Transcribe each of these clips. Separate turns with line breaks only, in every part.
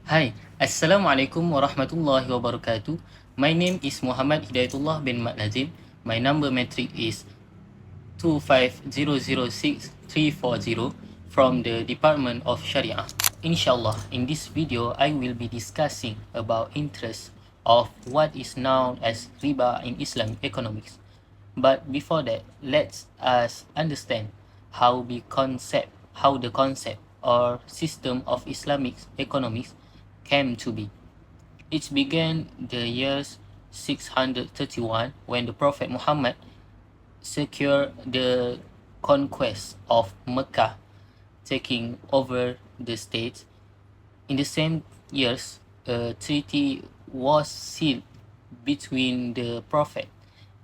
Hi, Assalamualaikum warahmatullahi wabarakatuh. My name is Muhammad Hidayatullah bin Mat Nazim. My number metric is 25006 340 from the Department of Syariah. Inshallah, in this video, I will be discussing about interest of what is known as riba in Islamic economics. But before that, let's us understand how the concept or system of Islamic economics came to be. It began the years 631 when the Prophet Muhammad secured the conquest of Mecca, taking over the state. In the same years, a treaty was sealed between the Prophet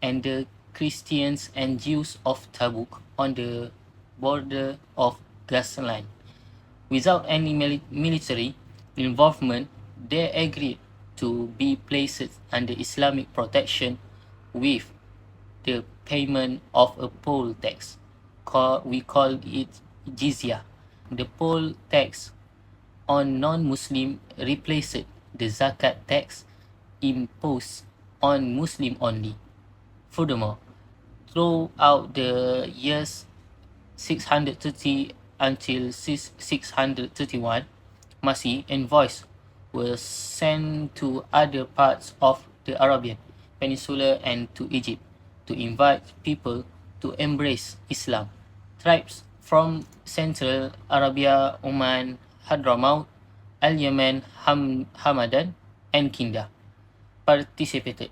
and the Christians and Jews of Tabuk on the border of Ghassan. Without any military involvement, they agreed to be placed under Islamic protection with the payment of a poll tax. We call it jizya. The poll tax on non-Muslim replaced the zakat tax imposed on Muslim only. Furthermore, throughout the years 630 until 631, Masih envoys were sent to other parts of the Arabian Peninsula and to Egypt to invite people to embrace Islam. Tribes from Central Arabia, Oman, Hadramaut, Al-Yemen, Hamadan, and Kinda participated.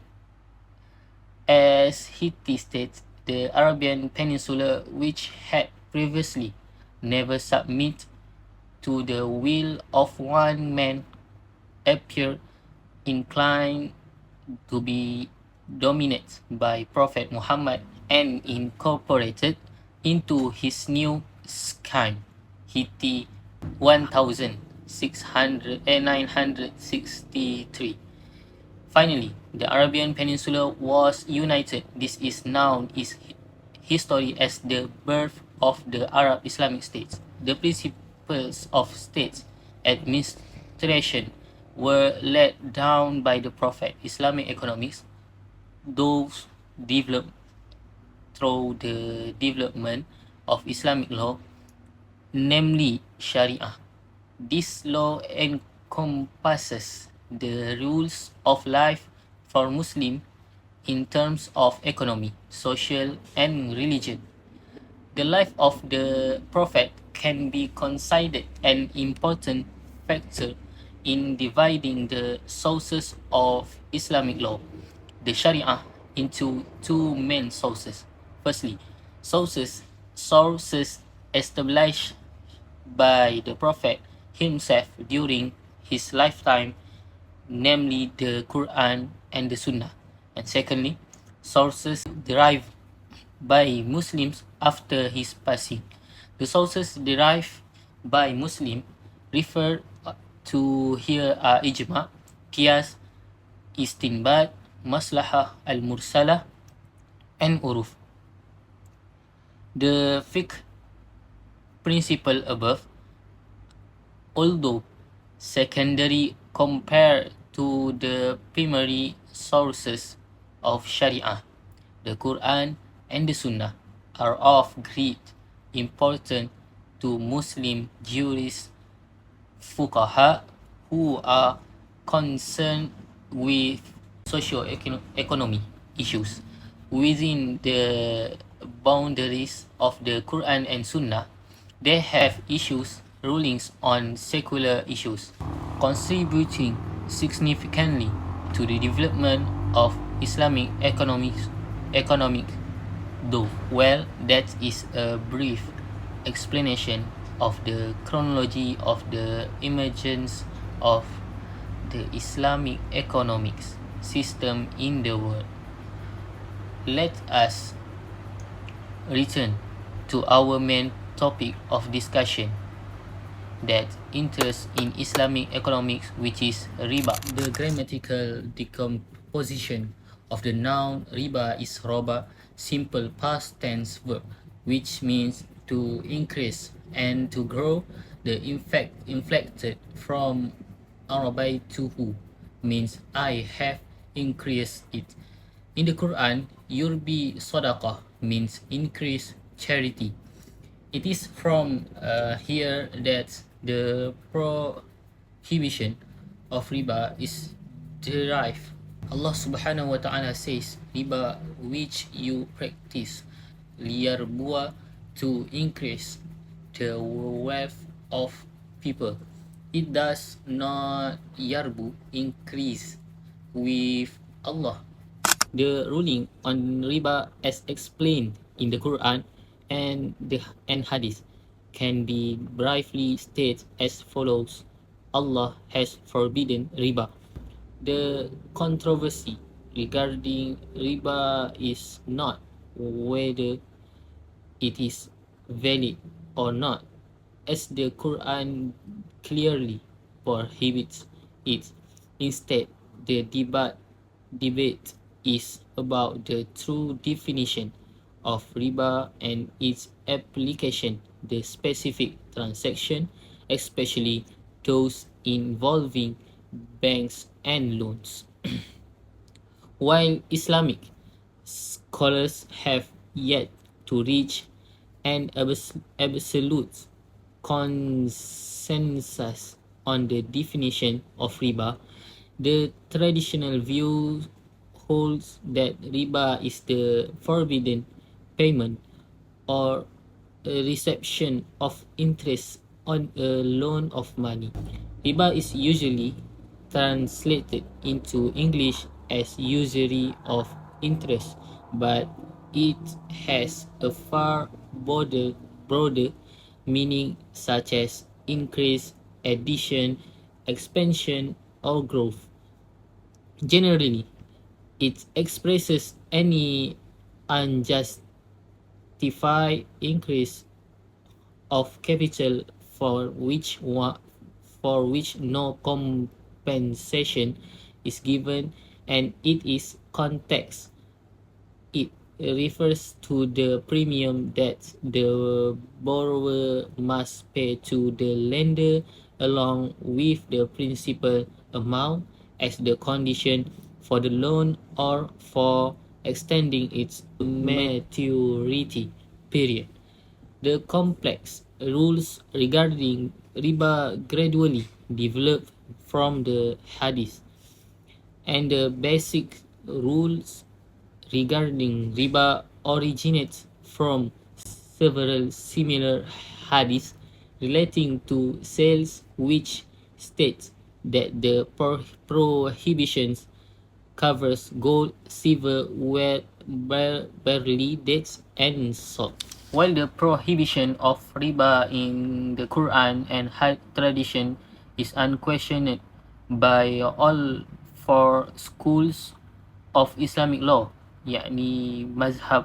As Hittite states, the Arabian Peninsula, which had previously never submitted to the will of one man, appeared inclined to be dominated by Prophet Muhammad and incorporated into his new scheme, Hittite 963. Finally, the Arabian Peninsula was united. This is known in history as the birth of the Arab Islamic states. The principles of state administration were laid down by the Prophet. Islamic economics, those developed through the development of Islamic law, namely Sharia. This law encompasses the rules of life for Muslims in terms of economy, social, and religion. The life of the Prophet can be considered an important factor in dividing the sources of Islamic law, the Sharia, into two main sources. Firstly, sources established by the Prophet himself during his lifetime, namely the Quran and the Sunnah. And secondly, sources derived by Muslims after his passing. The sources derived by Muslims refer to here are ijma, qiyas, istinbat, maslahah al-mursalah, and uruf. The fiqh principle above, although secondary compared to the primary sources of Sharia, the Quran and the Sunnah, are of great importance to Muslim jurists, fuqaha, who are concerned with socio-economic issues. Within the boundaries of the Quran and Sunnah, they have issues rulings on secular issues, contributing significantly to the development of Islamic economic. Though, well, that is a brief explanation of the chronology of the emergence of the Islamic economics system in the world. Let us return to our main topic of discussion, that interest in Islamic economics, which is riba. The grammatical decomposition of the noun riba is roba, simple past tense verb, which means to increase and to grow. The inflected from arabaytuhu means I have increased it. In the Quran, yurbi sadaqah means increase charity. It is from here that the prohibition of riba is derived. Allah subhanahu wa ta'ala says, riba which you practice, liyarbua, to increase the wealth of people. It does not yarbu, increase with Allah. The ruling on riba as explained in the Quran and Hadith can be briefly stated as follows. Allah has forbidden riba. The controversy regarding riba is not whether it is valid or not, as the Quran clearly prohibits it. Instead, the debate is about the true definition of riba and its application, the specific transaction, especially those involving banks and loans. While Islamic scholars have yet to reach an absolute consensus on the definition of riba, the traditional view holds that riba is the forbidden payment or a reception of interest on a loan of money. Riba is usually translated into English as usury of interest, but it has a far broader meaning such as increase, addition, expansion, or growth. Generally, it expresses any unjustified increase of capital for which no compensation is given, and it is context. It refers to the premium that the borrower must pay to the lender along with the principal amount as the condition for the loan or for extending its maturity period. The complex rules regarding riba gradually developed from the hadith, and the basic rules regarding riba originates from several similar hadiths relating to sales, which states that the prohibitions covers gold, silver, wheat, barley, dates, and salt. While the prohibition of riba in the Quran and Hadith tradition is unquestioned by all four schools of Islamic law, yakni mazhab,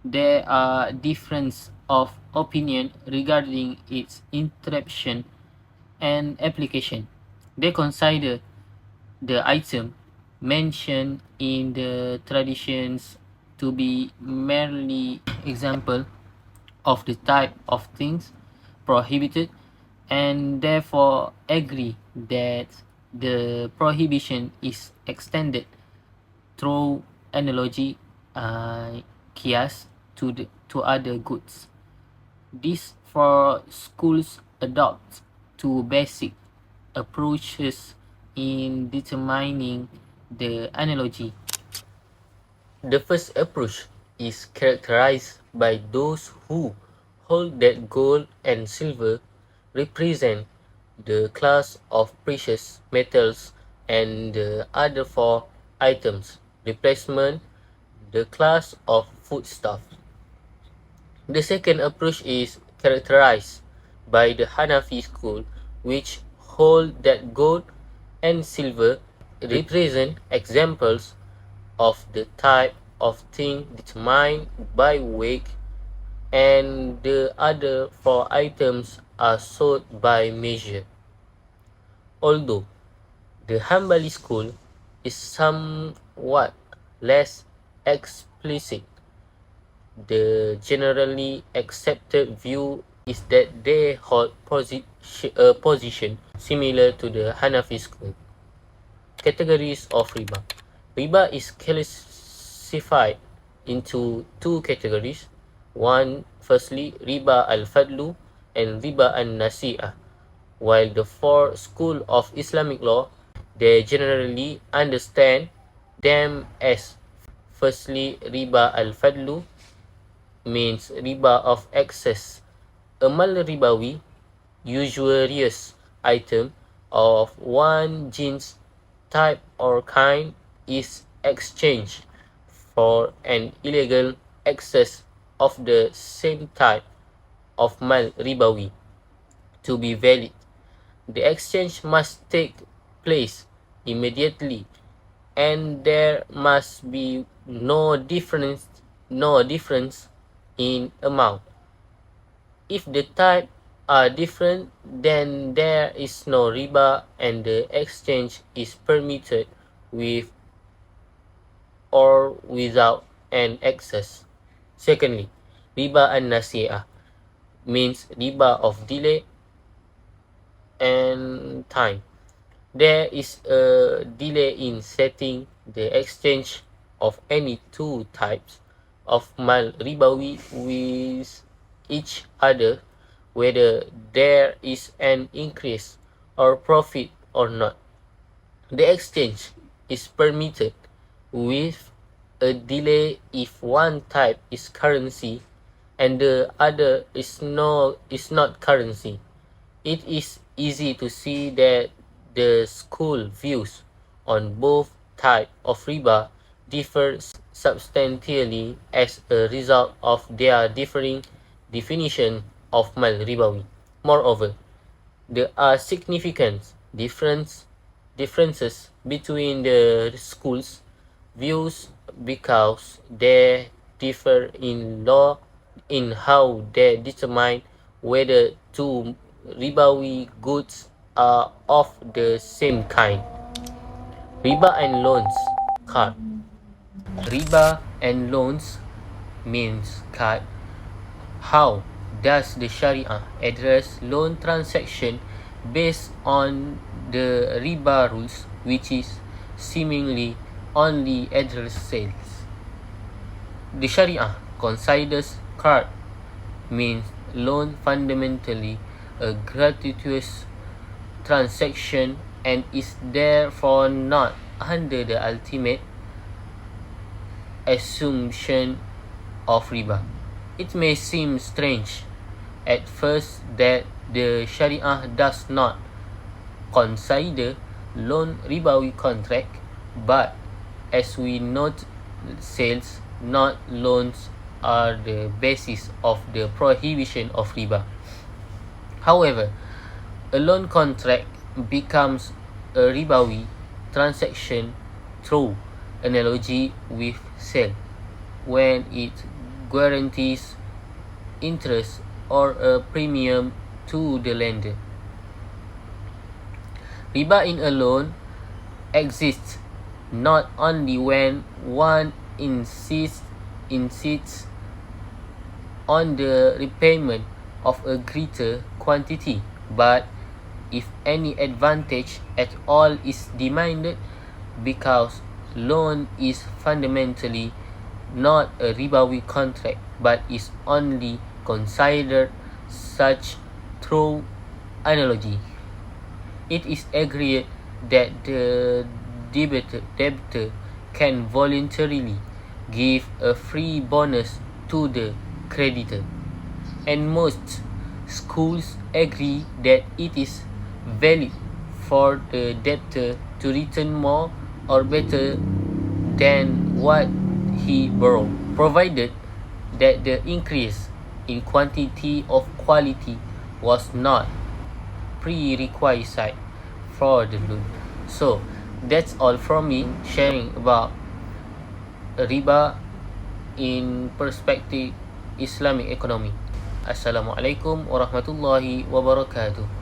there are difference of opinion regarding its interpretation and application. They consider the item mentioned in the traditions to be merely example of the type of things prohibited, and therefore agree that the prohibition is extended through analogy, kias, to other goods. These four schools adopt two basic approaches in determining the analogy. The first approach is characterized by those who hold that gold and silver represent the class of precious metals and the other four items replacement the class of foodstuff. The second approach is characterized by the Hanafi school, which hold that gold and silver represent examples of the type of thing determined by weight, and the other four items are sold by measure. Although the Hanbali school is somewhat less explicit, the generally accepted view is that they hold a position similar to the Hanafi school. Categories of riba. Riba is classified into two categories. Firstly, riba al-fadlu and riba al-nasi'ah. While the four school of Islamic law, they generally understand them as firstly, riba al-fadlu means riba of excess. Amal ribawi, usurious item of one jeans type or kind is exchanged for an illegal excess of the same type of mal ribawi to be valid. The exchange must take place immediately and there must be no difference in amount. If the type are different, then there is no riba and the exchange is permitted with or without an excess. Secondly, riba an-nasi'ah means riba of delay and time. There is a delay in setting the exchange of any two types of mal ribawi with each other, whether there is an increase or profit or not. The exchange is permitted with a delay if one type is currency and the other is not currency. It is easy to see that the school views on both types of riba differ substantially as a result of their differing definition of mal ribawi. Moreover, there are significant differences between the schools' views because they differ in law in how they determine whether two ribawi goods are of the same kind. Riba and loans card. Riba and loans means card. How does the Syariah address loan transaction based on the riba rules, which is seemingly only address sales? The Sharia considers card means loan fundamentally a gratuitous transaction and is therefore not under the ultimate assumption of riba. It may seem strange at first that the Sharia does not consider loan ribawi contract, but as we note, sales, not loans, are the basis of the prohibition of riba. However, a loan contract becomes a ribawi transaction through analogy with sale when it guarantees interest or a premium to the lender. Riba in a loan exists not only when one insists on the repayment of a greater quantity, but if any advantage at all is demanded, because loan is fundamentally not a ribawi contract but is only considered such through analogy. It is agreed that the debtor can voluntarily give a free bonus to the creditor, and most schools agree that it is valid for the debtor to return more or better than what he borrowed, provided that the increase in quantity of quality was not prerequisite for the loan. So that's all from me sharing about riba in perspective Islamic economy. Assalamualaikum warahmatullahi wabarakatuh.